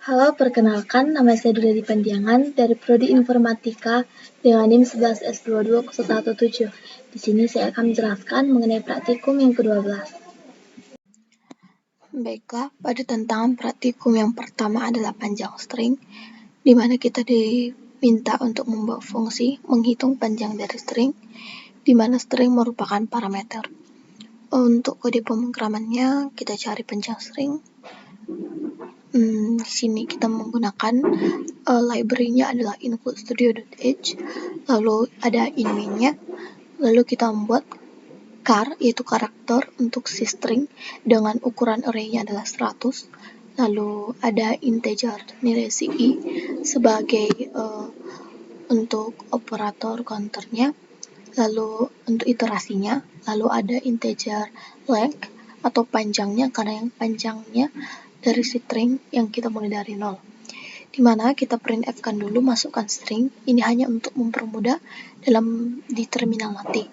Halo, perkenalkan nama saya Dulia Dipandiangan dari Prodi Informatika dengan NIM 11S22017. Di sini saya akan menjelaskan mengenai praktikum yang ke-12. Baiklah, pada tantangan praktikum yang pertama adalah panjang string, di mana kita diminta untuk membuat fungsi menghitung panjang dari string, di mana string merupakan parameter. Untuk kode pemrogramannya, kita cari panjang string. Di sini kita menggunakan library-nya adalah inputstudio.h, lalu ada in-main-nya, lalu kita membuat char, yaitu karakter untuk si string dengan ukuran array-nya adalah 100, lalu ada integer nilai si i sebagai untuk operator counternya, lalu untuk iterasinya, lalu ada integer length atau panjangnya, karena yang panjangnya dari si string yang kita mulai dari 0. Dimana kita printf kan dulu, masukkan string, ini hanya untuk mempermudah di terminal nanti.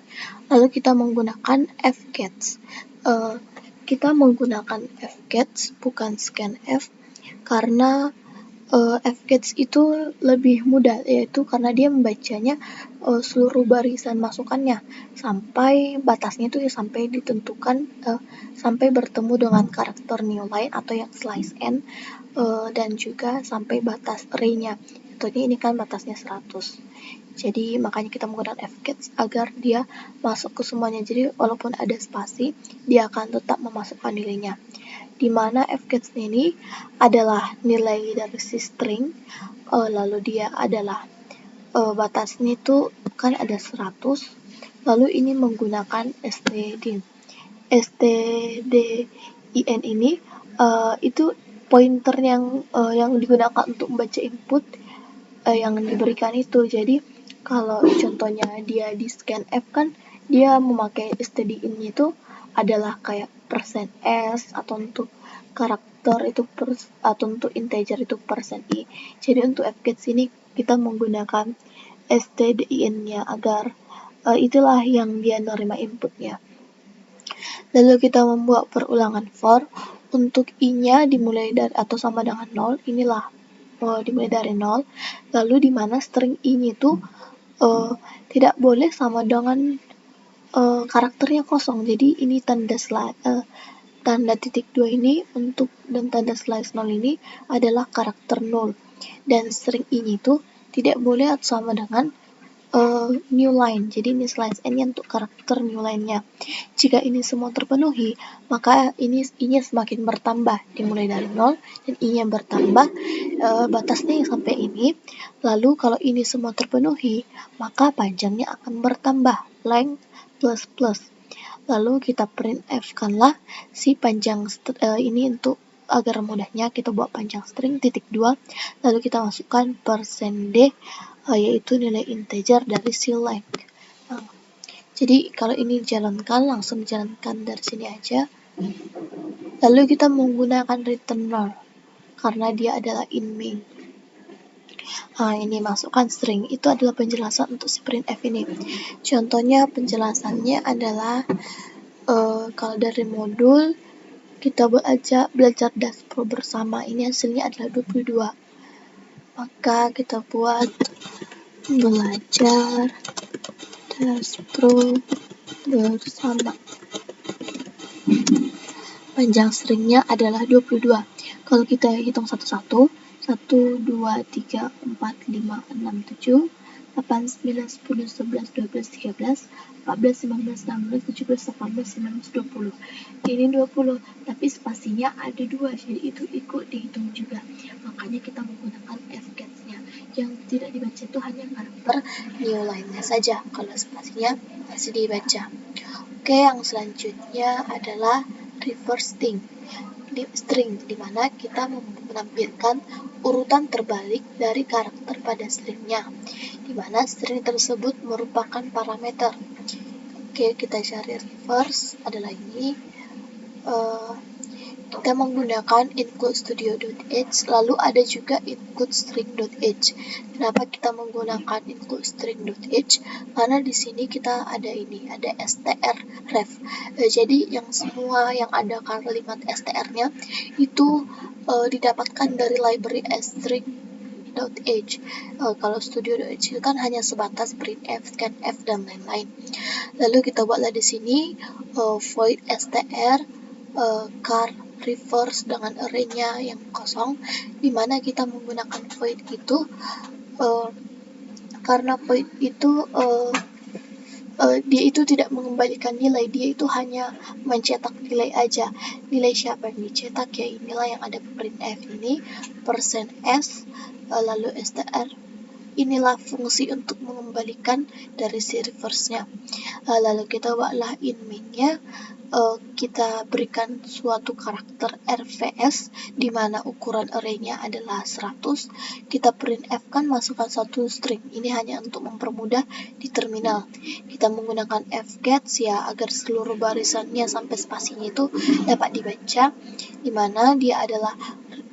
Lalu kita menggunakan fgets. Kita menggunakan fgets bukan scanf, karena fgets itu lebih mudah, yaitu karena dia membacanya seluruh barisan masukannya sampai batasnya itu sampai ditentukan, sampai bertemu dengan karakter new line atau yang slice n, dan juga sampai batas array-nya. Contohnya ini kan batasnya 100. Jadi makanya kita menggunakan fgets agar dia masuk ke semuanya. Jadi walaupun ada spasi, dia akan tetap memasukkan nilainya. Di mana fgets ini adalah nilai dari si string, lalu dia adalah batasnya itu kan ada 100, lalu ini menggunakan stdin. Stdin ini itu pointer yang digunakan untuk membaca input yang diberikan itu. Jadi kalau contohnya dia di scanf kan dia memakai stdin itu adalah kayak %s, atau untuk karakter itu atau untuk integer itu %i. Jadi untuk fgets ini kita menggunakan stdin-nya agar itulah yang dia menerima inputnya. Lalu kita membuat perulangan for. Untuk i-nya dimulai dari atau sama dengan 0, inilah dimulai dari 0. Lalu di mana string i-nya itu tidak boleh sama dengan karakternya kosong. Jadi ini tanda titik 2 ini untuk, dan tanda slice 0 ini adalah karakter 0, dan string i-nya itu tidak boleh sama dengan new line. Jadi ini slice n-nya untuk karakter new line-nya. Jika ini semua terpenuhi, maka ini i-nya semakin bertambah, dimulai dari 0 dan i-nya bertambah batasnya yang sampai ini. Lalu kalau ini semua terpenuhi, maka panjangnya akan bertambah, length plus plus. Lalu kita printf-kanlah si panjang ini. Untuk agar mudahnya kita buat panjang string titik 2, lalu kita masukkan %d, yaitu nilai integer dari si length. Jadi kalau ini dijalankan, langsung dijalankan dari sini aja. Lalu kita menggunakan return null karena dia adalah in main. Ini masukkan string, itu adalah penjelasan untuk si printf ini. Contohnya penjelasannya adalah kalau dari modul kita belajar Daspro bersama, ini hasilnya adalah 22. Maka kita buat belajar Daspro bersama. Panjang stringnya adalah 22. Kalau kita hitung satu-satu, 1, 2, 3, 4, 5, 6, 7, 8, 9, 10, 11, 12, 13, 14, 15, 16, 17, 18, 19, 20. Ini 20, tapi spasinya ada 2, jadi itu ikut dihitung juga. Makanya kita menggunakan fgets-nya. Yang tidak dibaca itu hanya karakter new line-nya saja, kalau spasinya masih dibaca. Oke, yang selanjutnya adalah reverse string, di mana kita menampilkan urutan terbalik dari karakter pada stringnya, di mana string tersebut merupakan parameter. Oke, kita cari reverse adalah ini. kita menggunakan include_studio.h, lalu ada juga include_string.h. Kenapa kita menggunakan include_string.h? Karena di sini kita ada strref. Jadi yang semua yang ada kalimat str-nya itu didapatkan dari library string.h. Kalau studio.h itu kan hanya sebatas printf, scanf, dan lain-lain. Lalu kita buatlah di sini void str char reverse dengan array-nya yang kosong, dimana kita menggunakan void itu karena void itu dia itu tidak mengembalikan nilai, dia itu hanya mencetak nilai aja. Nilai siapa yang dicetak, ya inilah yang ada printf ini, %s lalu str. Inilah fungsi untuk mengembalikan dari si reverse-nya. Lalu kita buatlah in main-nya, kita berikan suatu karakter RVS di mana ukuran array-nya adalah 100. Kita printf kan masukkan satu string. Ini hanya untuk mempermudah di terminal. Kita menggunakan fgets ya agar seluruh barisannya sampai spasinya itu dapat dibaca, di mana dia adalah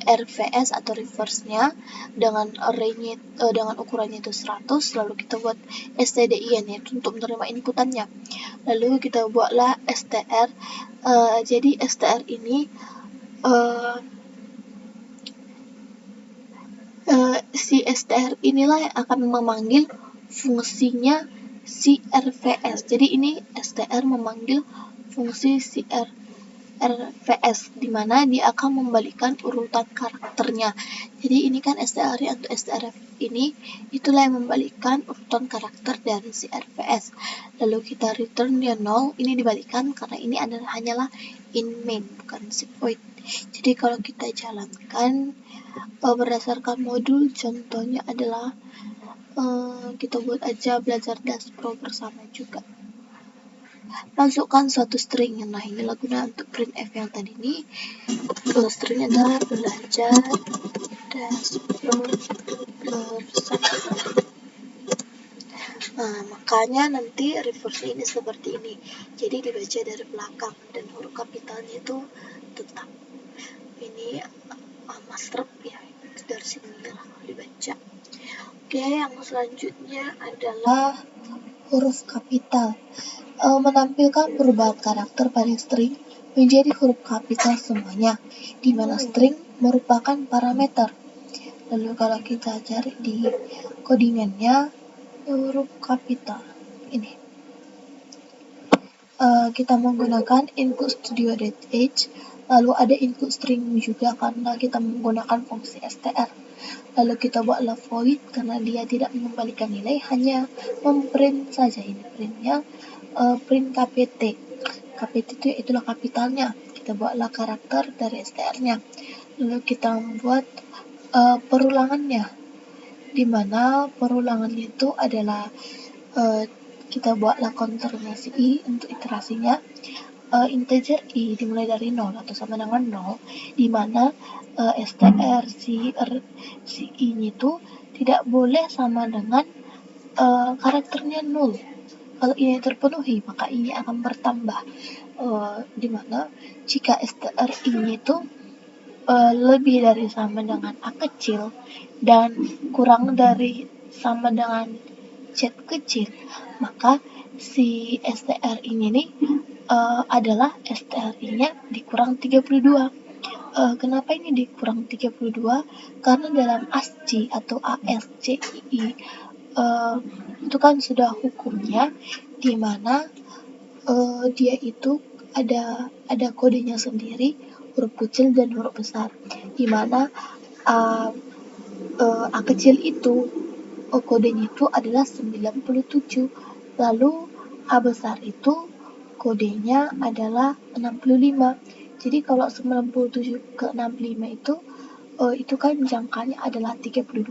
RVS atau reverse-nya dengan array-nya dengan ukurannya itu 100, lalu kita buat stdin yaitu untuk menerima inputannya. Lalu kita buatlah str. Jadi str ini si str inilah yang akan memanggil fungsinya si RVS. Jadi ini str memanggil fungsi si RVS, di mana dia akan membalikan urutan karakternya. Jadi ini kan str atau strf ini, itulah yang membalikan urutan karakter dari si RVS. Lalu kita return dia 0, ini dibalikan karena ini hanyalah in main, bukan si void. Jadi kalau kita jalankan berdasarkan modul, contohnya adalah kita buat aja belajar Daspro bersama juga. Masukkan suatu string. Nah, inilah guna untuk printf yang tadi ini. Stringnya adalah belajar Daspro bersama. Nah, makanya nanti reverse ini seperti ini. Jadi dibaca dari belakang dan huruf kapitalnya itu tetap. Ini master ya, dari sini lah dibaca. Oke, yang selanjutnya adalah huruf kapital. Menampilkan perubahan karakter pada string menjadi huruf kapital semuanya, di mana string merupakan parameter. Lalu kalau kita cari di codingannya, huruf kapital ini kita menggunakan include_studio.h, lalu ada include string juga karena kita menggunakan fungsi str. Lalu kita buatlah void karena dia tidak mengembalikan nilai, hanya memprint saja. Ini printnya print kpt. Kpt itu itulah kapitalnya. Kita buatlah karakter dari str-nya. Lalu kita membuat perulangannya, di mana perulangannya itu adalah kita buatlah counternya si i untuk iterasinya. Integer i dimulai dari 0 atau sama dengan 0, di mana str si i-nya itu tidak boleh sama dengan karakternya 0. Kalau ini terpenuhi, maka ini akan bertambah. Di mana jika str i-nya itu lebih dari sama dengan a kecil dan kurang dari sama dengan z kecil, maka si str ini nih adalah str-nya dikurang 32. Kenapa ini dikurang 32? Karena dalam ASCII atau ASCII itu kan sudah hukumnya, di mana dia itu ada kodenya sendiri, huruf kecil dan huruf besar, di mana A kecil itu kodenya itu adalah 97, lalu A besar itu kodenya adalah 65. Jadi kalau 97 ke 65 itu kan jangkanya adalah 32.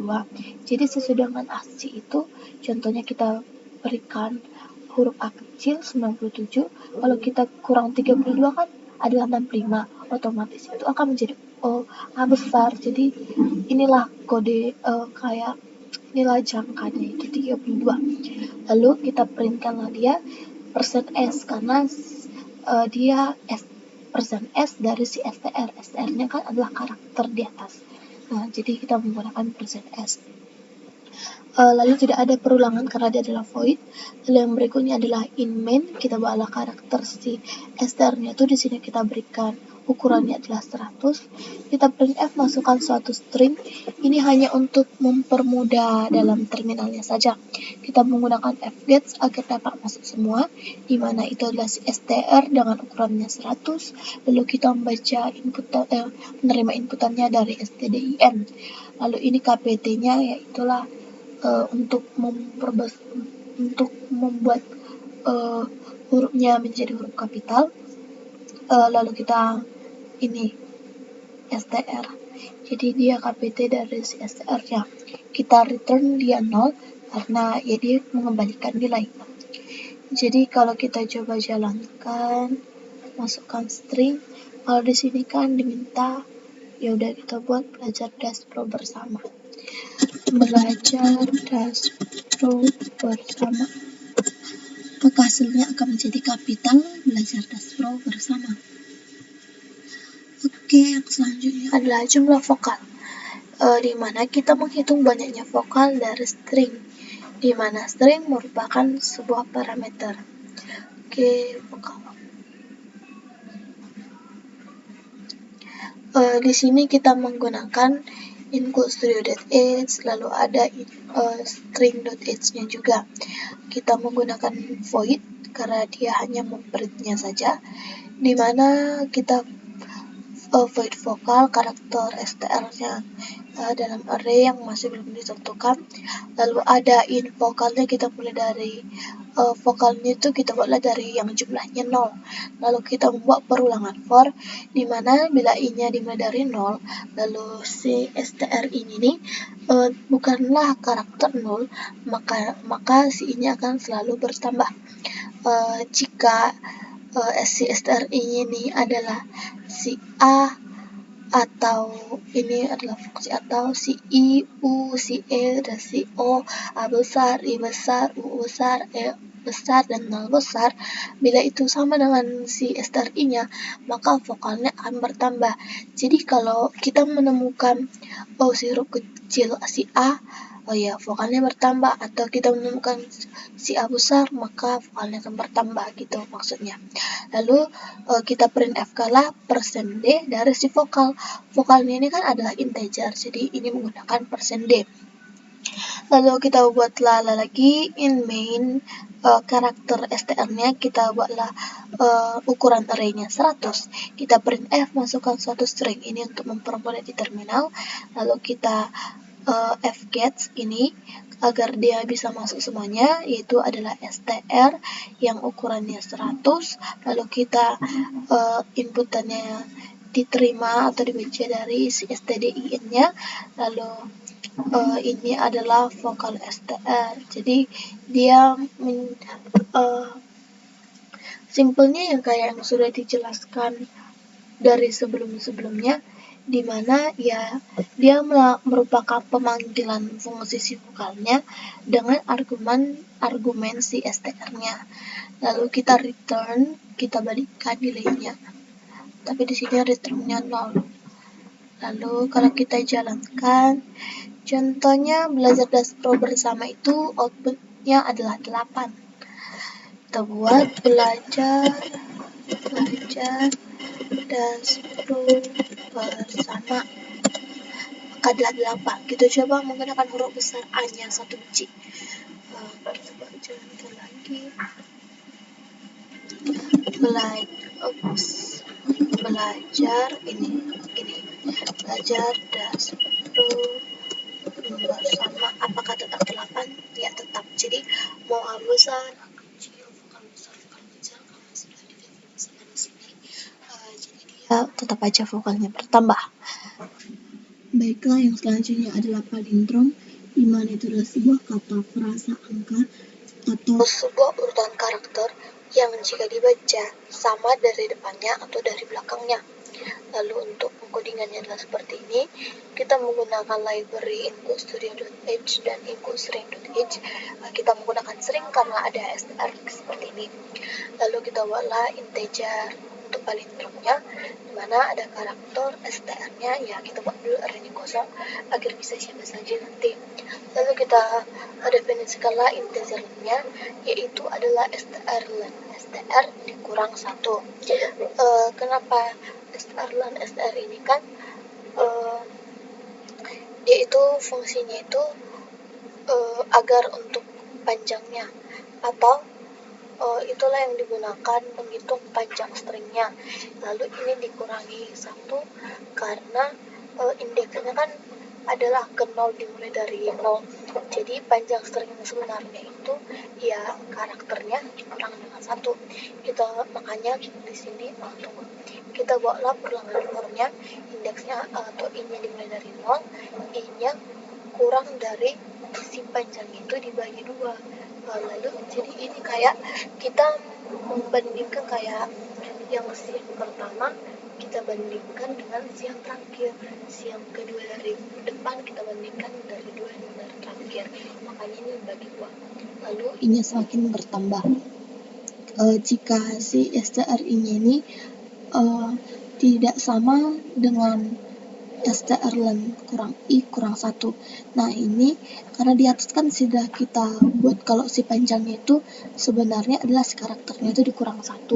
Jadi sesuai dengan ASCII itu, contohnya kita berikan huruf A kecil 97, kalau kita kurang 32 kan adalah 65, otomatis itu akan menjadi A besar. Jadi inilah kode kayak nilai jangkanya itu 32. Lalu kita printkanlah dia %s karena dia %s dari si str. Str-nya kan adalah karakter di atas. Nah, jadi kita menggunakan %s. Lalu tidak ada perulangan karena dia adalah void. Lalu yang berikutnya adalah in main, kita bawa karakter si str-nya itu di sini kita berikan ukurannya adalah 100. Kita printf masukkan suatu string. Ini hanya untuk mempermudah dalam terminalnya saja. Kita menggunakan fgets agar dapat masuk semua, di mana itu adalah si str dengan ukurannya 100. Lalu kita membaca menerima inputannya dari stdin. Lalu ini kpt-nya yaitulah untuk membuat hurufnya menjadi huruf kapital. Lalu kita ini str, jadi dia kpt dari si str-nya. Kita return dia 0 karena ya dia mengembalikan nilai. Jadi kalau kita coba jalankan, masukkan string, kalau di sini kan diminta, ya udah kita buat belajar Daspro bersama. Belajar Daspro bersama, maka hasilnya akan menjadi kapital belajar Daspro bersama. Oke, yang selanjutnya adalah jumlah vokal, di mana kita menghitung banyaknya vokal dari string, di mana string merupakan sebuah parameter. Oke, vokal. Di sini kita menggunakan input studio.h, lalu ada string.h-nya juga. Kita menggunakan void karena dia hanya memprintnya saja, di mana kita void vokal karakter str-nya dalam array yang masih belum ditentukan. Lalu ada in vokalnya, kita mulai dari vokalnya itu kita buatlah dari yang jumlahnya 0. Lalu kita membuat perulangan for, di mana bila i-nya dimulai dari 0, lalu si str ini nih bukanlah karakter 0, maka si i-nya akan selalu bertambah. Jika si str ini adalah si a, atau ini adalah fungsi atau si i, u, si e, dan si o, a besar, i besar, u besar, e besar, dan 0 besar, bila itu sama dengan si str i-nya, maka vokalnya akan bertambah. Jadi kalau kita menemukan si huruf kecil si a, vokalnya bertambah, atau kita menemukan si a besar, maka vokalnya akan bertambah, gitu maksudnya. Lalu kita printf kalah %d dari si vokal. Vokalnya ini kan adalah integer, jadi ini menggunakan %d. Lalu kita buatlah lagi in main, karakter str-nya kita buatlah ukuran array-nya 100. Kita printf masukkan suatu string, ini untuk mempermudah di terminal. Lalu kita fgets ini agar dia bisa masuk semuanya, yaitu adalah str yang ukurannya 100. Lalu kita inputannya diterima atau dibaca dari si stdin-nya. Lalu ini adalah vokal str. Jadi dia simpelnya yang kayak yang sudah dijelaskan dari sebelum-sebelumnya, di mana ya dia merupakan pemanggilan fungsi si vokalnya dengan argumen si str-nya. Lalu kita return, kita balikkan nilainya. Tapi di sini return-nya 0. Lalu kalau kita jalankan, contohnya belajar Daspro bersama itu output-nya adalah 8. Kita buat belajar Daspro bersama, maka adalah 8. Kita coba menggunakan huruf besar A-nya 1 biji. Coba jalankan lagi. Belajar ini belajar Daspro bersama, apakah tetap 8? Ya, tetap. Jadi mau A besar, A kecil, vokal besar, vokal kecil, karena sudah didefinisikan di sini, jadi dia tetap aja vokalnya bertambah. Baiklah, yang selanjutnya adalah palindrom, di mana itu adalah sebuah kata, frasa, angka, atau sebuah urutan karakter yang jika dibaca sama dari depannya atau dari belakangnya. Lalu untuk pengkodingannya adalah seperti ini. Kita menggunakan library inputstudio.h dan inputstring.h. Kita menggunakan string karena ada str seperti ini. Lalu kita buatlah integer untuk palindromnya, dimana ada karakter str-nya, ya kita buat dulu arraynya kosong agar bisa siapa saja nanti. Lalu kita definisikanlah integernya, yaitu adalah strlen. Str dikurang 1. Kenapa strlen? Str ini kan dia itu fungsinya itu agar untuk panjangnya, atau itulah yang digunakan menghitung panjang stringnya. Lalu ini dikurangi 1 karena indeksnya kan adalah ke 0, dimulai dari 0. Jadi panjang string yang sebenarnya itu ya karakternya dikurang dengan 1. Makanya di sini kita buatlah perlangan formnya, indeksnya atau i-nya dimulai dari 0, i-nya kurang dari si panjang itu dibagi 2. Lalu jadi ini kayak kita membandingkan kayak yang si yang pertama kita bandingkan dengan si yang terakhir, si yang kedua dari depan kita bandingkan dari 2 yang dari terakhir, makanya ini bagi 2. Lalu Ini semakin bertambah. Jika si STRI-nya ini tidak sama dengan strlen kurang i kurang 1. Nah ini karena di atas kan sudah kita buat kalau si panjangnya itu sebenarnya adalah si karakternya itu dikurang 1.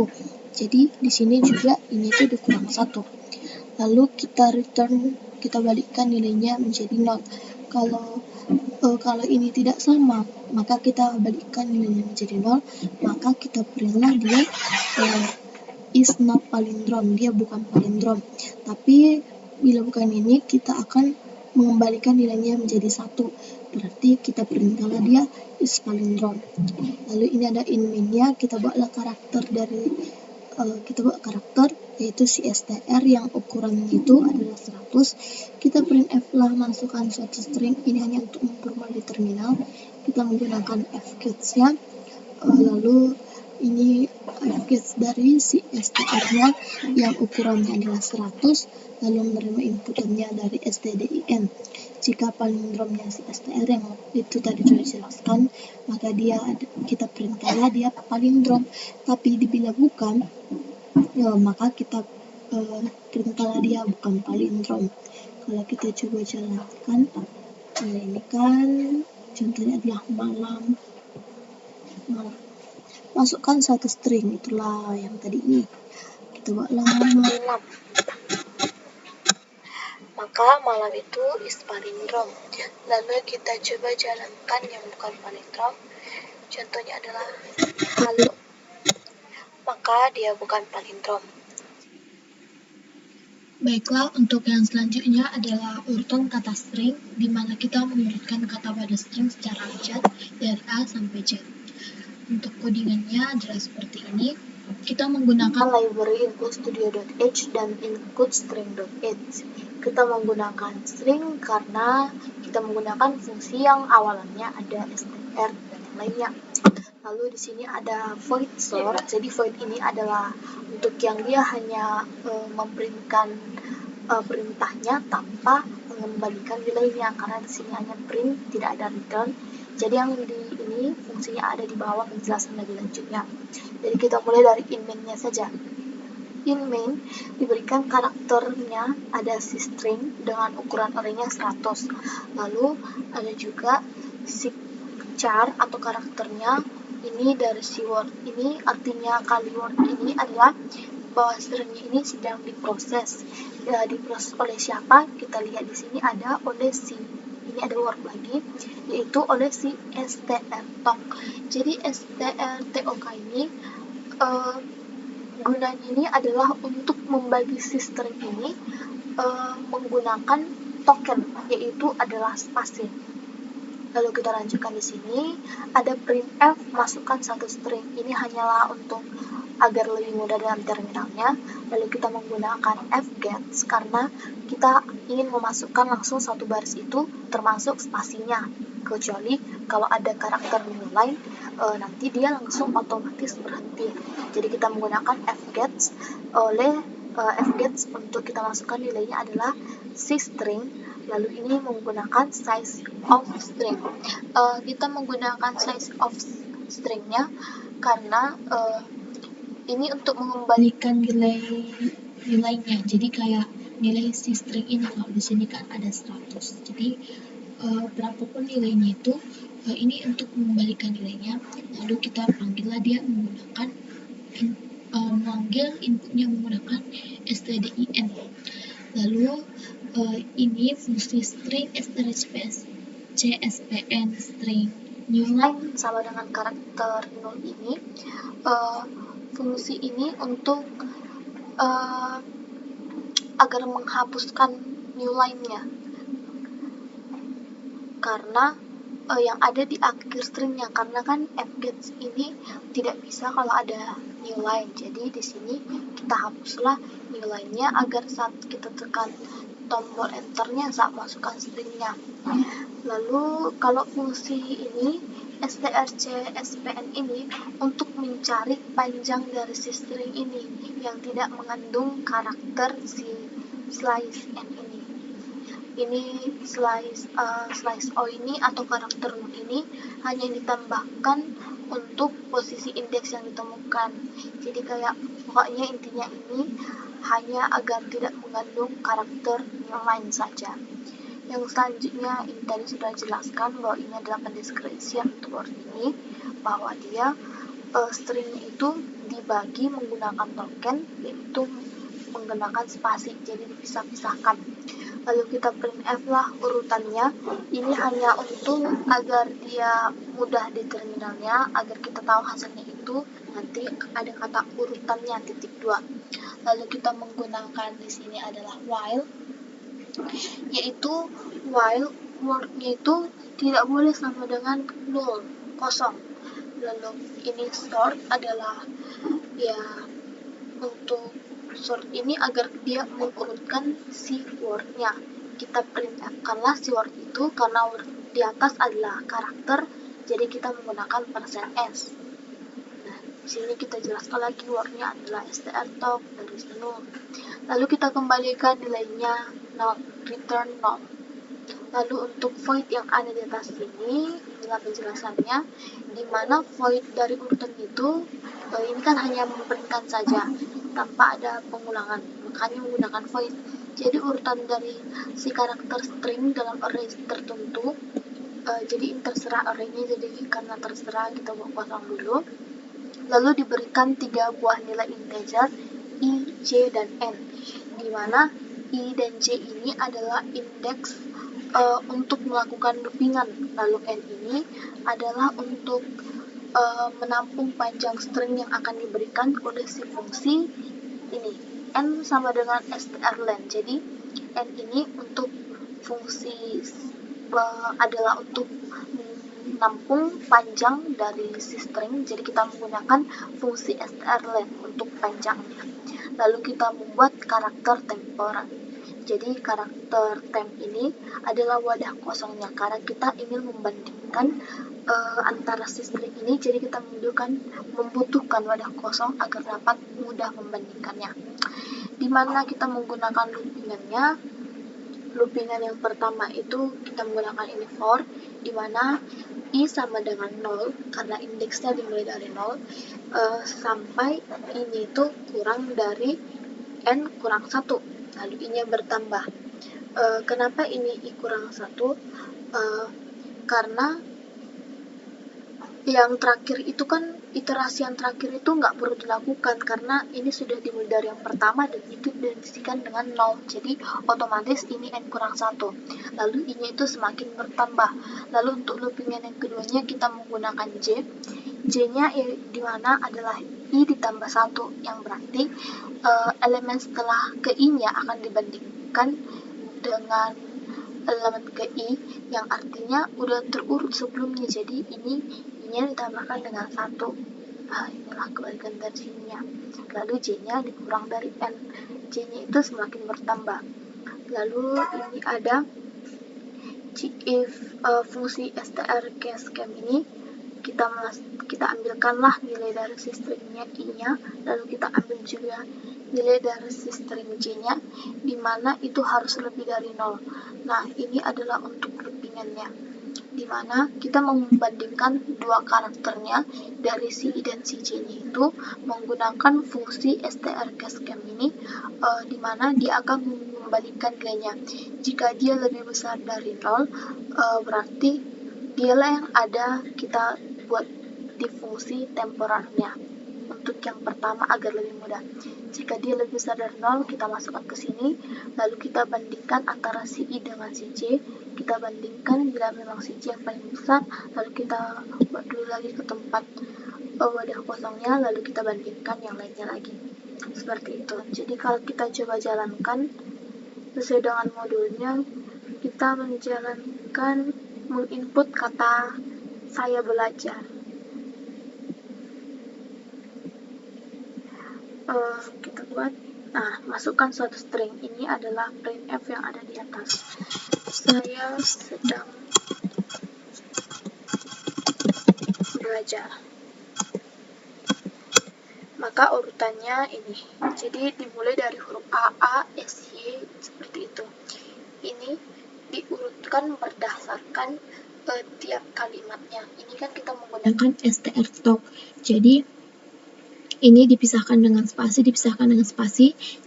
Jadi di sini juga ini itu dikurang 1. Lalu kita balikkan nilainya menjadi 0. Kalau ini tidak sama, maka kita balikkan nilainya menjadi 0, maka kita printlah dia is not palindrom, dia bukan palindrom. Tapi bila bukan ini, kita akan mengembalikan nilainya menjadi 1. Berarti kita perintahlah dia is palindrom. Lalu ini ada in main-nya, kita buatlah karakter yaitu si str yang ukurannya itu adalah 100. Kita printf lah masukkan suatu string, ini hanya untuk mempermudah di terminal. Kita menggunakan fgets-nya, lalu ini fgets dari si str-nya yang ukurannya adalah 100, lalu menerima inputannya dari stdin. Jika palindromnya si str yang itu tadi sudah dijelaskan, maka kita perintahlah dia palindrom. Tapi bila bukan, maka kita perintahlah dia bukan palindrom. Kalau kita coba jalankan, ini kan contohnya adalah malam. Masukkan satu string, itulah yang tadi ini. Kita buatlah malam. Maka malam itu is palindrom. Lalu kita coba jalankan yang bukan palindrom. Contohnya adalah halo. Maka dia bukan palindrom. Baiklah, untuk yang selanjutnya adalah urutan kata string, di mana kita mengurutkan kata pada string secara acak dari A sampai Z. Untuk codingannya adalah seperti ini. Kita menggunakan library include studio.h dan include string.h. Kita menggunakan string karena kita menggunakan fungsi yang awalannya ada str dan lainnya. Lalu di sini ada void sort. Jadi void ini adalah untuk yang dia hanya memprintkan perintahnya tanpa mengembalikan nilainya, karena di sini hanya print, tidak ada return. Jadi yang di ini fungsinya ada di bawah penjelasan lebih lanjutnya. Jadi kita mulai dari in main-nya saja. In main diberikan karakternya ada si string dengan ukuran array-nya 100. Lalu ada juga si char atau karakternya ini dari si word. Ini artinya kali word ini adalah bahwa stringnya ini sedang diproses. Diproses oleh siapa? Kita lihat di sini ada oleh si. Ini ada word lagi, yaitu oleh si strtok. Jadi strtok ini gunanya ini adalah untuk membagi si string ini menggunakan token, yaitu adalah spasi. Lalu kita lanjutkan di sini ada printf, masukkan satu string. Ini hanyalah untuk agar lebih mudah dalam terminalnya. Lalu kita menggunakan fgets karena kita ingin memasukkan langsung satu baris itu termasuk spasinya. Kecuali kalau ada karakter menu lain, nanti dia langsung otomatis berhenti. Jadi kita menggunakan fgets. Fgets untuk kita masukkan nilainya adalah si string. Lalu ini menggunakan size of string. Kita menggunakan size of stringnya karena ini untuk mengembalikan nilainya. Jadi kayak nilai si string ini, kalau di sini kan ada 100. Jadi berapapun nilainya itu, ini untuk mengembalikan nilainya. Lalu kita panggillah dia menggunakan manggil inputnya menggunakan stdin. Lalu ini fungsi string cspn string new line sama dengan karakter null ini. Fungsi ini untuk agar menghapuskan new line-nya, karena yang ada di akhir stringnya, karena kan fgets ini tidak bisa kalau ada new line. Jadi di sini kita hapuslah new line-nya agar saat kita tekan tombol enternya saat masukkan stringnya. Lalu kalau fungsi ini strcspn ini untuk mencari panjang dari si string ini yang tidak mengandung karakter si slice n ini. Ini slice o ini atau karakter null ini hanya ditambahkan untuk posisi indeks yang ditemukan. Jadi kayak pokoknya intinya ini hanya agar tidak mengandung karakter null line saja. Yang selanjutnya ini tadi sudah jelaskan bahwa ini adalah pendeskripsian untuk word ini, bahwa dia stringnya itu dibagi menggunakan token, yaitu menggunakan spasi, jadi dipisah-pisahkan. Lalu kita printf lah urutannya. Ini hanya untuk agar dia mudah di terminalnya, agar kita tahu hasilnya itu nanti ada kata urutannya (2). Lalu kita menggunakan di sini adalah while, yaitu while word-nya itu tidak boleh sama dengan null, kosong. Lalu ini sort adalah ya untuk sort ini agar dia mengurutkan si word-nya. Kita printf-kanlah si word itu, karena word di atas adalah karakter, jadi kita menggunakan %s. Nah, di sini kita jelaskan lagi word-nya adalah strtalk dari null. Lalu kita kembalikan nilainya null, return null. Lalu untuk void yang ada di atas ini adalah penjelasannya, di mana void dari urutan itu ini kan hanya memberikan saja tanpa ada pengulangan, makanya menggunakan void. Jadi urutan dari si karakter string dalam array tertentu, jadi ini terserah arraynya, jadi karena terserah kita buat kosong dulu. Lalu diberikan 3 buah nilai integer i, j, dan n, di mana i dan j ini adalah indeks untuk melakukan loopingan. Lalu n ini adalah untuk menampung panjang string yang akan diberikan oleh si fungsi ini. N sama dengan strlen, jadi n ini untuk fungsi adalah untuk menampung panjang dari si string, jadi kita menggunakan fungsi strlen untuk panjangnya. Lalu kita membuat karakter temporer. Jadi karakter temp ini adalah wadah kosongnya, karena kita ingin membandingkan antara si string ini, jadi kita membutuhkan wadah kosong agar dapat mudah membandingkannya. Dimana kita menggunakan loopingannya. Loopingan yang pertama itu kita menggunakan ini for, dimana i sama dengan 0 karena indeksnya dimulai dari 0 sampai ini itu kurang dari n kurang 1, lalu i-nya bertambah. Kenapa ini i kurang 1? Karena yang terakhir itu kan, iterasi yang terakhir itu nggak perlu dilakukan karena ini sudah dimulai dari yang pertama dan itu didefinisikan dengan 0, jadi otomatis ini n kurang 1, lalu i-nya itu semakin bertambah. Lalu untuk loopingan yang keduanya kita menggunakan j-nya dimana adalah i ditambah 1, yang berarti elemen setelah ke i-nya akan dibandingkan dengan elemen ke i yang artinya udah terurut sebelumnya, jadi ini i-nya ditambahkan dengan 1. Inilah kebalikan dari sininya. Lalu j-nya dikurang dari n, j-nya itu semakin bertambah. Lalu ini ada if fungsi strcschem ini kita ambilkanlah nilai dari si stringnya i-nya, lalu kita ambil juga nilai dari si string j-nya, dimana itu harus lebih dari 0. Nah, ini adalah untuk loopingannya. dimana kita membandingkan dua karakternya dari si I dan si J nya itu menggunakan fungsi strcascam ini, dimana dia akan mengembalikan nilainya. Jika dia lebih besar dari 0, berarti dialah yang ada kita buat di fungsi temporarnya untuk yang pertama agar lebih mudah. Jika dia lebih besar dari 0, kita masukkan ke sini, lalu kita bandingkan antara si I dengan si J, kita bandingkan bila memang si J yang paling besar, lalu kita buat dulu lagi ke tempat wadah kosongnya, lalu kita bandingkan yang lainnya lagi. Seperti itu. Jadi kalau kita coba jalankan sesuai dengan modulnya, kita menjalankan menginput kata saya belajar. Kita buat, masukkan suatu string. Ini adalah printf yang ada di atas. Saya sedang belajar. Maka urutannya ini. Jadi dimulai dari huruf A, S, Y, seperti itu. Ini diurutkan berdasarkan tiap kalimatnya. Ini kan kita menggunakan strstock. Jadi ini dipisahkan dengan spasi.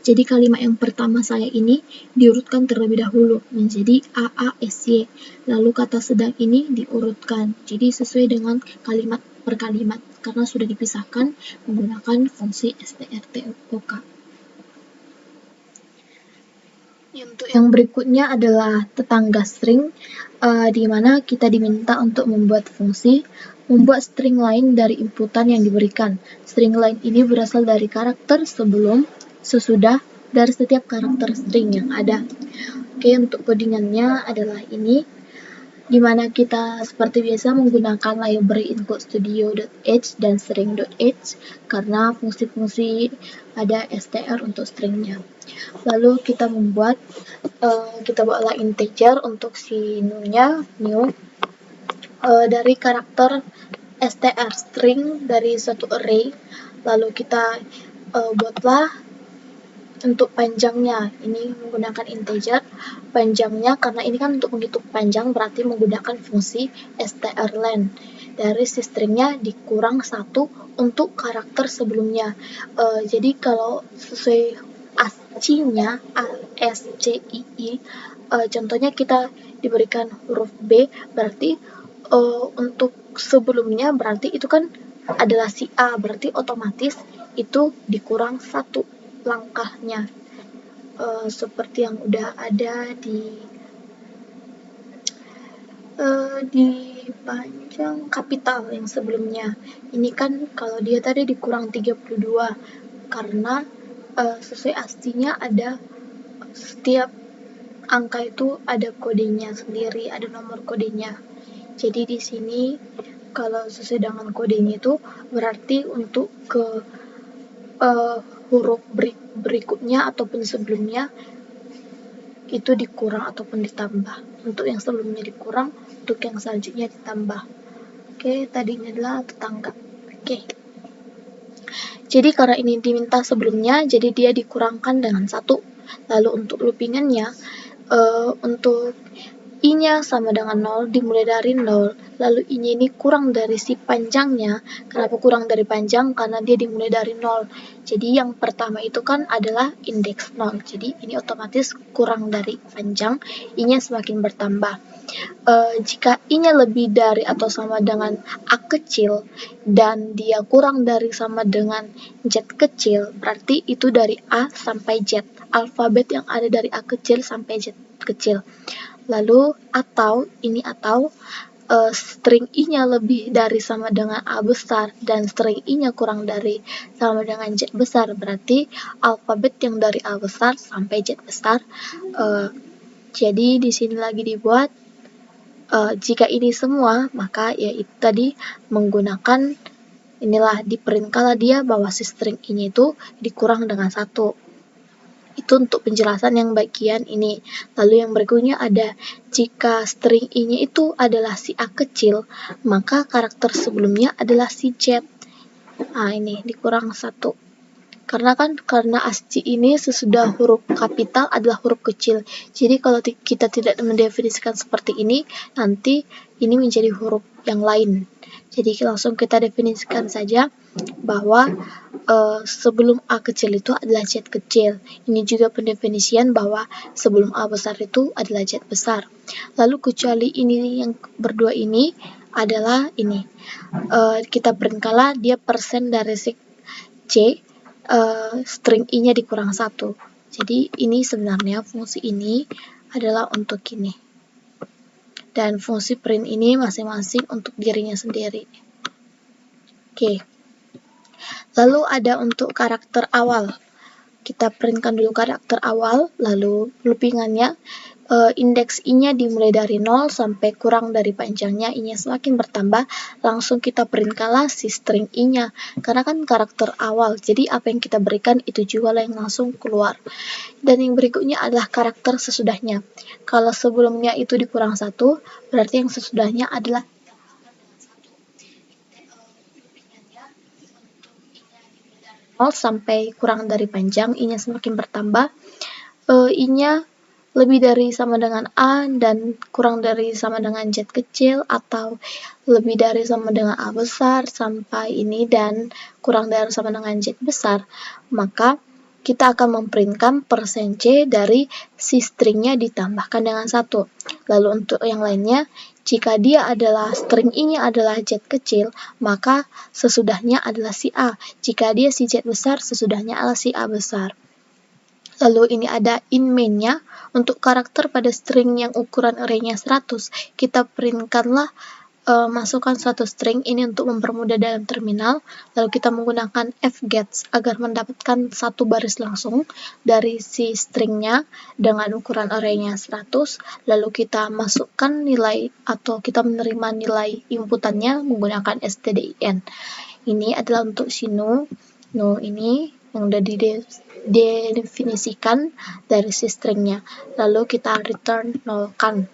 Jadi kalimat yang pertama saya ini diurutkan terlebih dahulu menjadi A, S, Y. Lalu kata sedang ini diurutkan. Jadi sesuai dengan kalimat per kalimat karena sudah dipisahkan menggunakan fungsi strtok. Untuk yang berikutnya adalah tetangga string, di mana kita diminta untuk membuat string lain dari inputan yang diberikan. String lain ini berasal dari karakter sebelum, sesudah, dari setiap karakter string yang ada. Oke, untuk codingannya adalah ini, di mana kita seperti biasa menggunakan library include studio.h dan string.h karena fungsi-fungsi ada str untuk stringnya. Lalu kita membuat, kita buatlah integer untuk si new-nya, dari karakter str string dari suatu array. Lalu kita buatlah untuk panjangnya, ini menggunakan integer. Panjangnya karena ini kan untuk menghitung panjang berarti menggunakan fungsi strlen. Dari si stringnya dikurang 1 untuk karakter sebelumnya. Jadi kalau sesuai ASCII-nya, ASCII, contohnya kita diberikan huruf B, berarti untuk sebelumnya berarti itu kan adalah si A, berarti otomatis itu dikurang 1 langkahnya, seperti yang udah ada di panjang kapital yang sebelumnya. Ini kan kalau dia tadi dikurang 32 karena sesuai ASCII-nya ada setiap angka itu ada kodenya sendiri, ada nomor kodenya. Jadi di sini kalau sesuai dengan kodenya itu berarti untuk ke huruf berikutnya ataupun sebelumnya itu dikurang ataupun ditambah. Untuk yang sebelumnya dikurang, untuk yang selanjutnya ditambah. Oke, tadi ini adalah tetangga. Oke. Jadi karena ini diminta sebelumnya, jadi dia dikurangkan dengan 1. Lalu untuk loopingannya, untuk I-nya sama dengan 0, dimulai dari 0, lalu I-nya ini kurang dari si panjangnya. Kenapa kurang dari panjang? Karena dia dimulai dari 0. Jadi yang pertama itu kan adalah indeks 0. Jadi ini otomatis kurang dari panjang, I-nya semakin bertambah. Jika I-nya lebih dari atau sama dengan A kecil dan dia kurang dari sama dengan Z kecil, berarti itu dari A sampai Z. Alfabet yang ada dari A kecil sampai Z kecil. Lalu atau string I-nya lebih dari sama dengan A besar dan string I-nya kurang dari sama dengan Z besar, berarti alfabet yang dari A besar sampai Z besar. Jadi di sini lagi dibuat, jika ini semua, maka ya itu tadi menggunakan inilah di print kala dia bahwa si string I-nya itu dikurang dengan 1. Itu untuk penjelasan yang bagian ini. Lalu yang berikutnya ada, jika string I-nya itu adalah si A kecil, maka karakter sebelumnya adalah si Z. Ini dikurang 1. Karena ASCII ini sesudah huruf kapital adalah huruf kecil. Jadi kalau kita tidak mendefinisikan seperti ini, nanti ini menjadi huruf yang lain. Jadi langsung kita definisikan saja bahwa sebelum A kecil itu adalah Z kecil. Ini juga pendefinisian bahwa sebelum A besar itu adalah Z besar. Lalu kecuali ini yang berdua ini adalah ini. Kita print dia persen dari C, string I-nya dikurang 1. Jadi ini sebenarnya fungsi ini adalah untuk ini. Dan fungsi print ini masing-masing untuk dirinya sendiri. Oke. Lalu ada untuk karakter awal. Kita printkan dulu karakter awal, lalu loopingannya. Indeks I-nya dimulai dari 0 sampai kurang dari panjangnya, I-nya semakin bertambah, langsung kita printkanlah si string I-nya. Karena kan karakter awal, jadi apa yang kita berikan itu juga yang langsung keluar. Dan yang berikutnya adalah karakter sesudahnya. Kalau sebelumnya itu dikurang 1, berarti yang sesudahnya adalah 0 sampai kurang dari panjang, I-nya semakin bertambah, I-nya lebih dari sama dengan A dan kurang dari sama dengan Z kecil, atau lebih dari sama dengan A besar sampai ini dan kurang dari sama dengan Z besar, maka kita akan memprintkan persen C dari si stringnya ditambahkan dengan 1. Lalu untuk yang lainnya, jika dia adalah string I-nya adalah Z kecil, maka sesudahnya adalah si A. Jika dia si Z besar, sesudahnya adalah si A besar. Lalu ini ada in main-nya. Untuk karakter pada string yang ukuran array-nya 100, kita printkanlah masukkan suatu string ini untuk mempermudah dalam terminal. Lalu kita menggunakan fgets agar mendapatkan satu baris langsung dari si stringnya dengan ukuran array-nya 100. Lalu kita masukkan nilai atau kita menerima nilai inputannya menggunakan stdin. Ini adalah untuk si no ini yang sudah didefinisikan dari si stringnya. Lalu kita return nolkan.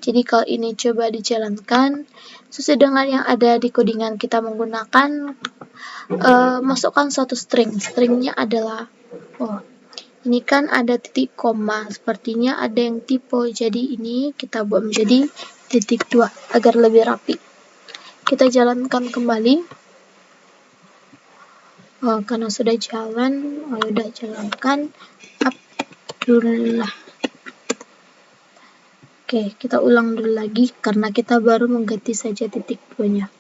Jadi kalau ini coba dijalankan sesuai dengan yang ada di codingan, kita menggunakan masukkan suatu stringnya adalah ini kan ada titik koma, sepertinya ada yang typo, jadi ini kita buat menjadi titik 2 agar lebih rapi. Kita jalankan kembali. Karena sudah jalan, udah jalankan Abdullah. Oke, kita ulang dulu lagi karena kita baru mengganti saja titik 2-nya.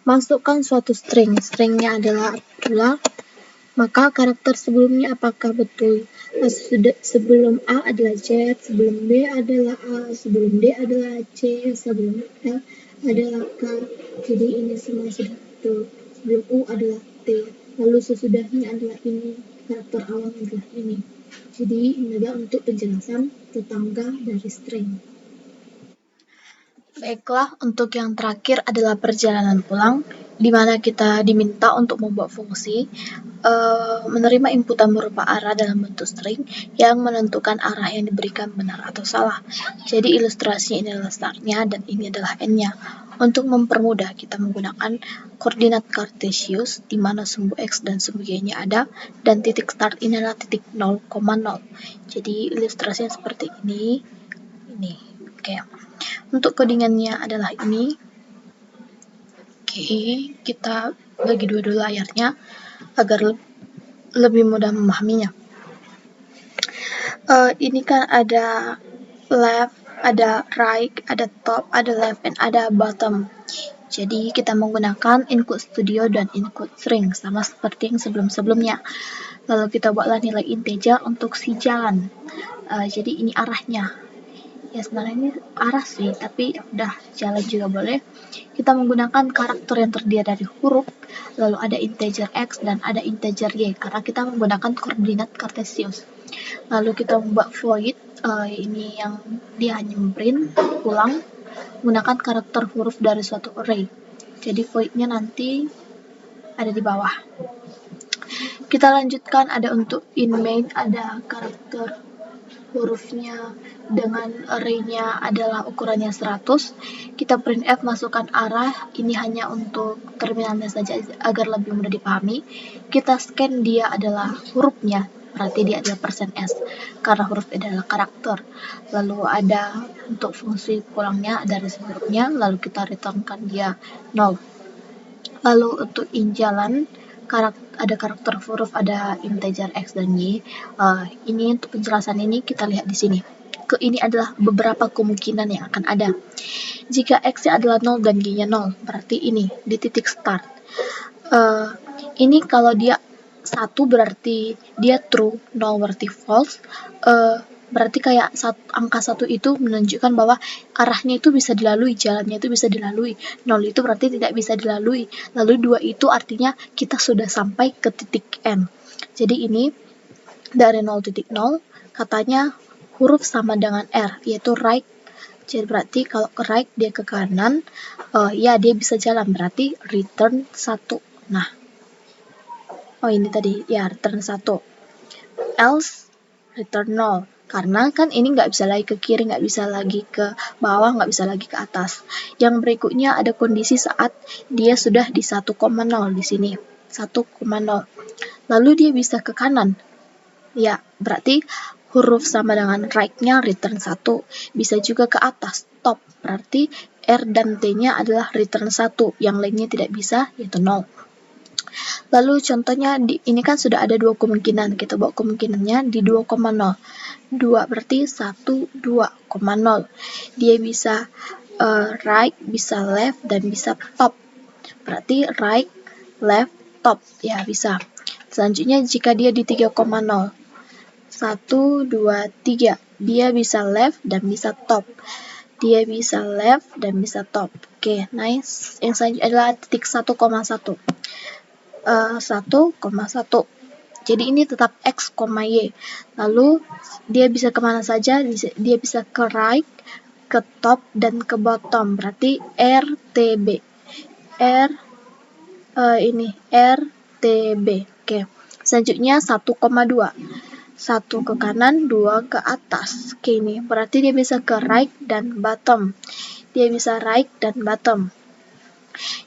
Masukkan suatu stringnya adalah Abdullah, maka karakter sebelumnya apakah betul? Sebelum A adalah Z, sebelum B adalah A, sebelum D adalah C, sebelum L adalah K, jadi ini semua sudah betul. Sebelum U adalah T, lalu sesudahnya adalah ini, karakter awalnya adalah ini. Jadi ini adalah untuk penjelasan tetangga dari string. Baiklah, untuk yang terakhir adalah perjalanan pulang, di mana kita diminta untuk membuat fungsi menerima inputan berupa arah dalam bentuk string yang menentukan arah yang diberikan benar atau salah. Jadi ilustrasinya ini adalah startnya dan ini adalah endnya. Untuk mempermudah, kita menggunakan koordinat Cartesius di mana sumbu X dan sumbu Y-nya ada, dan titik start ini adalah titik 0,0. Jadi ilustrasinya seperti ini. Oke. Untuk codingannya adalah ini. Oke, kita bagi dua layarnya agar lebih mudah memahaminya. Ini kan ada left, ada right, ada top, ada left, and ada bottom. Jadi kita menggunakan include studio dan include string sama seperti yang sebelum-sebelumnya. Lalu kita buatlah nilai integer untuk si jalan. Jadi ini arahnya. Ya sebenarnya ini arah sih, tapi udah jalan juga boleh. Kita menggunakan karakter yang terdiri dari huruf, lalu ada integer X dan ada integer Y, karena kita menggunakan koordinat Cartesius. Lalu kita membuat void, ini yang dia hanya memprint ulang, menggunakan karakter huruf dari suatu array. Jadi void-nya nanti ada di bawah. Kita lanjutkan, ada untuk in main, ada karakter hurufnya dengan array-nya adalah ukurannya 100, kita printf masukkan arah, ini hanya untuk terminalnya saja agar lebih mudah dipahami. Kita scan dia adalah hurufnya, berarti dia adalah %s, karena huruf adalah karakter. Lalu ada untuk fungsi pulangnya, ada resin hurufnya, lalu kita returnkan dia 0. Lalu untuk injalan, ada karakter huruf, ada integer x dan y. Ini untuk penjelasan ini kita lihat di sini. Ini adalah beberapa kemungkinan yang akan ada. Jika x-nya adalah 0 dan y-nya 0, berarti ini di titik start. Ini kalau dia 1 berarti dia true, 0 berarti false. Berarti kayak angka 1 itu menunjukkan bahwa arahnya itu bisa dilalui, jalannya itu bisa dilalui. 0 itu berarti tidak bisa dilalui. Lalu 2 itu artinya kita sudah sampai ke titik N. Jadi ini dari 0.0 katanya huruf sama dengan R, yaitu right. Jadi berarti kalau ke right dia ke kanan, ya dia bisa jalan, berarti return 1. Nah, ini tadi ya return 1. Else return 0. Karena kan ini nggak bisa lagi ke kiri, nggak bisa lagi ke bawah, nggak bisa lagi ke atas. Yang berikutnya ada kondisi saat dia sudah di 1,0 di sini. 1,0. Lalu dia bisa ke kanan. Ya, berarti huruf sama dengan right-nya return 1. Bisa juga ke atas, top. Berarti R dan T-nya adalah return 1. Yang lainnya tidak bisa, yaitu 0. Lalu contohnya ini kan sudah ada 2 kemungkinan, kita bawa kemungkinannya di 2,0. 2 berarti 1, 2,0. Dia bisa right, bisa left, dan bisa top. Berarti right, left, top. Ya, bisa. Selanjutnya jika dia di 3,0. 1, 2, 3. Dia bisa left dan bisa top. Dia bisa left dan bisa top. Oke, nice. Yang selanjutnya adalah titik 1,1. 1,1. Jadi ini tetap x, y. Lalu dia bisa kemana saja? Dia bisa ke right, ke top, dan ke bottom. Berarti RTB. RTB. Oke. Selanjutnya 1,2. 1 ke kanan, 2 ke atas. Oke, ini berarti dia bisa ke right dan bottom. Dia bisa right dan bottom.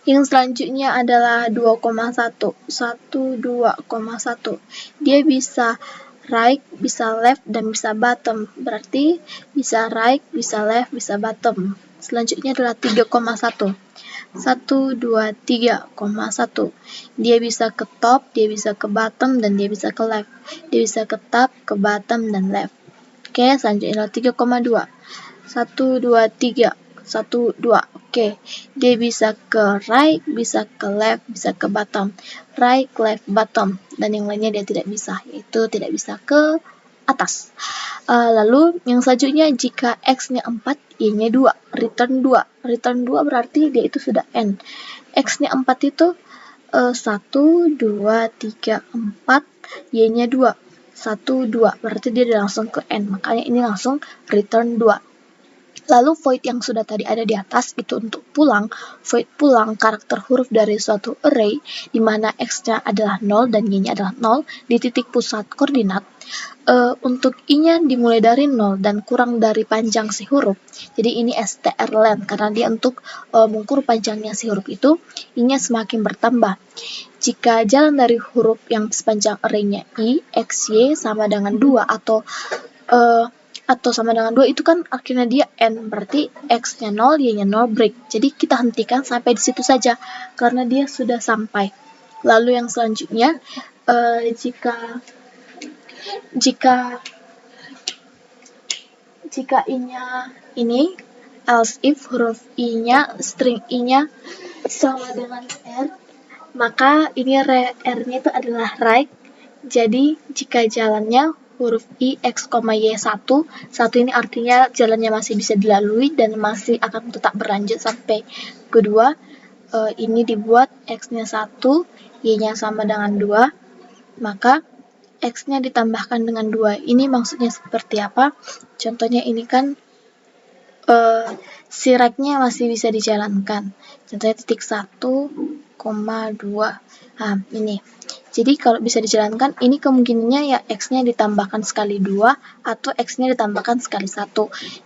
Yang selanjutnya adalah 2,1. 2,1. Dia bisa right, bisa left, dan bisa bottom. Berarti bisa right, bisa left, bisa bottom. Selanjutnya adalah 3,1. 3,1. Dia bisa ke top, dia bisa ke bottom, dan dia bisa ke left. Dia bisa ke top, ke bottom, dan left. Oke, selanjutnya adalah 3,2. 3. 2. Oke, dia bisa ke right, bisa ke left, bisa ke bottom. Right, left, bottom. Dan yang lainnya dia tidak bisa, yaitu tidak bisa ke atas. Lalu yang selanjutnya jika x-nya 4, y-nya 2, return 2. Return 2 berarti dia itu sudah N. X-nya 4 itu 1, 2, 3, 4, y-nya 2. 1, 2, berarti dia langsung ke N. Makanya ini langsung return 2. Lalu void yang sudah tadi ada di atas itu untuk pulang. Void pulang karakter huruf dari suatu array di mana x-nya adalah 0 dan y-nya adalah 0 di titik pusat koordinat. Untuk i-nya dimulai dari 0 dan kurang dari panjang si huruf. Jadi ini strlen karena dia untuk mengukur panjangnya si huruf itu, i-nya semakin bertambah. Jika jalan dari huruf yang sepanjang array-nya i, x, y sama dengan 2 atau sama dengan 2 itu kan akhirnya dia N, berarti X-nya 0, Y-nya 0, break. Jadi kita hentikan sampai di situ saja, karena dia sudah sampai. Lalu yang selanjutnya, jika I-nya ini, else if huruf I-nya, string I-nya sama dengan R, maka ini R-nya itu adalah right. Jadi jika jalannya huruf I, X, Y, 1 ini artinya jalannya masih bisa dilalui dan masih akan tetap berlanjut sampai kedua. Ini dibuat X-nya 1, Y-nya sama dengan 2, maka X-nya ditambahkan dengan 2. Ini maksudnya seperti apa? Contohnya ini kan si right-nya masih bisa dijalankan. Contohnya titik 1,2. Nah, ini. Jadi kalau bisa dijalankan, ini kemungkinannya ya X-nya ditambahkan sekali 2 atau X-nya ditambahkan sekali 1.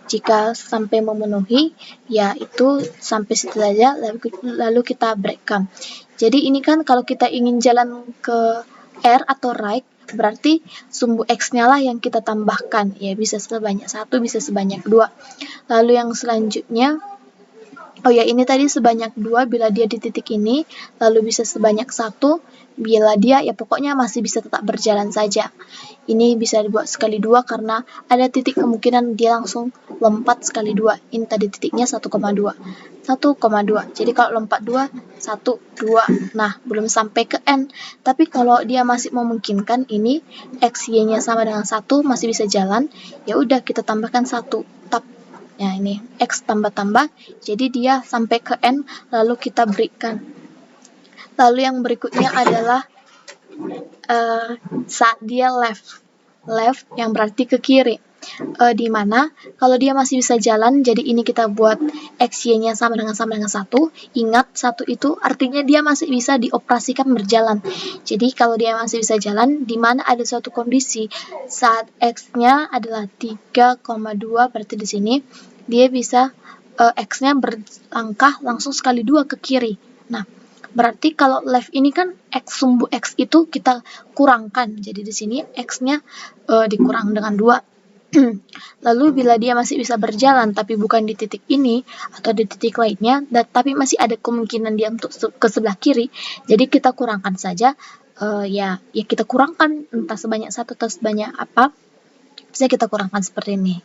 Jika sampai memenuhi, ya itu sampai situ saja, lalu kita breakkan. Jadi ini kan kalau kita ingin jalan ke R atau right, berarti sumbu X-nya lah yang kita tambahkan. Ya bisa sebanyak 1, bisa sebanyak 2. Lalu yang selanjutnya, oh ya, ini tadi sebanyak 2 bila dia di titik ini, lalu bisa sebanyak 1 bila dia ya pokoknya masih bisa tetap berjalan saja. Ini bisa dibuat sekali 2 karena ada titik kemungkinan dia langsung lompat sekali 2. Ini tadi titiknya 1,2. 1,2. Jadi kalau lompat 2, 1, 2. Nah, belum sampai ke N. Tapi kalau dia masih memungkinkan ini X, Y-nya sama dengan 1, masih bisa jalan, ya udah kita tambahkan 1. Ya, ini X tambah-tambah, jadi dia sampai ke N, lalu kita breakkan. Lalu yang berikutnya adalah saat dia left yang berarti ke kiri. Di mana kalau dia masih bisa jalan, jadi ini kita buat X, Y-nya sama dengan 1. Ingat, 1 itu artinya dia masih bisa dioperasikan berjalan. Jadi kalau dia masih bisa jalan, di mana ada suatu kondisi saat X-nya adalah 3,2, berarti di sini dia bisa X-nya berlangkah langsung sekali 2 ke kiri. Nah, berarti kalau left ini kan sumbu X itu kita kurangkan. Jadi di sini X-nya dikurang dengan 2. Lalu bila dia masih bisa berjalan tapi bukan di titik ini atau di titik lainnya, tapi masih ada kemungkinan dia untuk ke sebelah kiri, jadi kita kurangkan saja. Ya kita kurangkan entah sebanyak 1 atau sebanyak apa, bisa kita kurangkan seperti ini.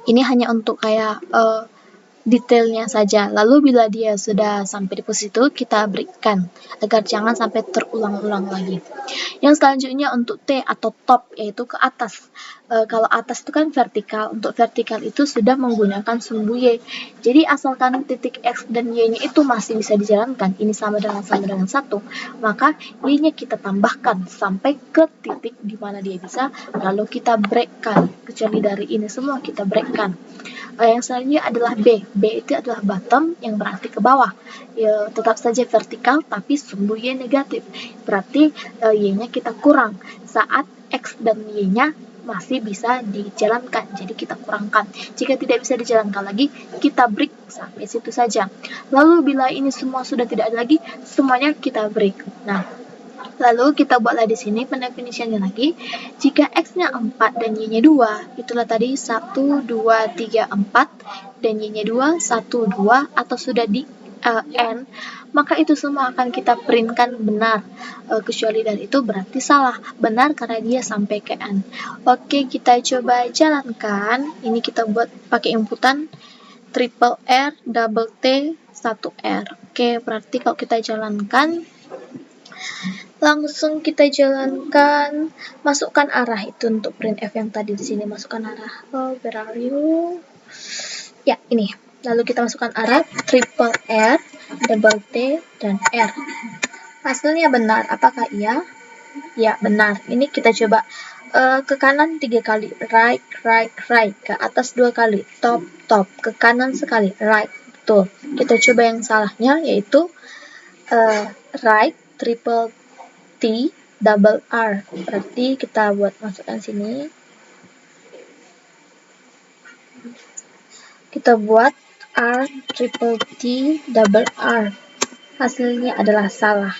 Ini hanya untuk kayak detailnya saja. Lalu bila dia sudah sampai di posisi itu, kita breakkan agar jangan sampai terulang-ulang lagi. Yang selanjutnya untuk T atau top, yaitu ke atas. Kalau atas itu kan vertikal. Untuk vertikal itu sudah menggunakan sumbu Y. Jadi asalkan titik X dan Y-nya itu masih bisa dijalankan, ini sama dengan 1, maka Y-nya kita tambahkan sampai ke titik di mana dia bisa, lalu kita breakkan. Kecuali dari ini semua kita breakkan. Yang selanjutnya adalah B. B itu adalah bottom, yang berarti ke bawah. Ya, tetap saja vertikal, tapi sumbu Y negatif. Berarti Y-nya kita kurang saat X dan Y-nya masih bisa dijalankan. Jadi kita kurangkan. Jika tidak bisa dijalankan lagi, kita break sampai situ saja. Lalu bila ini semua sudah tidak ada lagi, semuanya kita break. Nah, lalu kita buatlah di sini pendefinisiannya lagi. Jika X-nya 4 dan Y-nya 2, itulah tadi 1, 2, 3, 4, dan Y-nya 2, 1, 2, atau sudah di N, maka itu semua akan kita printkan benar. Kecuali dari itu berarti salah. Benar karena dia sampai ke N. Oke, kita coba jalankan. Ini kita buat pakai inputan triple R, double T, 1R. Oke, berarti kalau kita jalankan, langsung kita jalankan, masukkan arah itu untuk printf yang tadi di sini, masukkan arah. Where are you? Ya, ini. Lalu kita masukkan arah triple R, double T, dan R. Hasilnya benar. Apakah iya? Ya, benar. Ini kita coba ke kanan 3 kali, right, right, right. Ke atas 2 kali, top, top. Ke kanan sekali, right. Betul. Kita coba yang salahnya, yaitu right, triple T, double R. Berarti kita buat masukkan sini. Kita buat R, triple T, double R. Hasilnya adalah salah.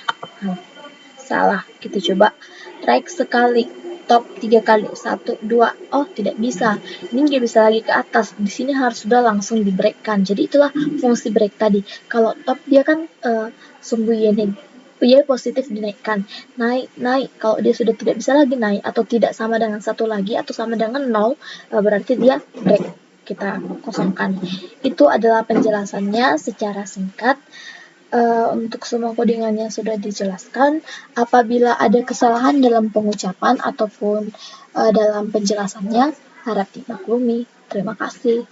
Salah. Kita coba right sekali, top 3 kali, 1, 2. Oh, tidak bisa. Ini nggak bisa lagi ke atas. Di sini harus sudah langsung di breakkan. Jadi itulah fungsi break tadi. Kalau top dia kan sumbu Y positif dinaikkan, naik. Kalau dia sudah tidak bisa lagi naik atau tidak sama dengan 1 lagi atau sama dengan 0, berarti dia break. Kita kosongkan. Itu adalah penjelasannya secara singkat. Untuk semua codingannya sudah dijelaskan. Apabila ada kesalahan dalam pengucapan ataupun dalam penjelasannya, harap dimaklumi. Terima kasih.